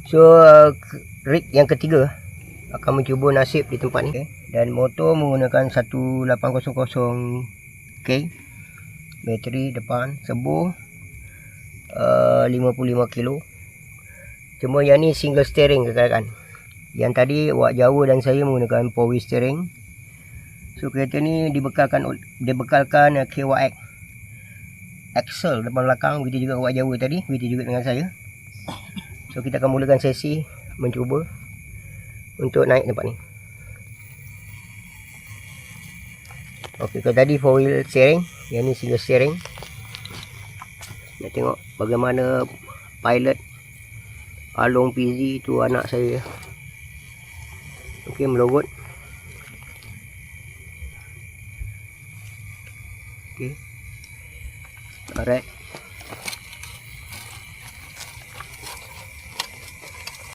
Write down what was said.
So rig yang ketiga akan mencuba nasib di tempat ni. Dan motor menggunakan 1800K, bateri depan, servo 55 kilo. Cuma yang ni single steering kan. Yang tadi wak Jawa dan saya menggunakan 4-wheel steering. So kereta ni dibekalkan KYX axle depan belakang, begitu juga wak Jawa tadi, begitu juga dengan saya. So kita akan mulakan sesi mencuba untuk naik tempat ni. Okey, kalau tadi 4-wheel steering, yang ni single steering. Nak tengok bagaimana pilot Along PZ tu anak saya. Okey, melorot. Okey. Alright.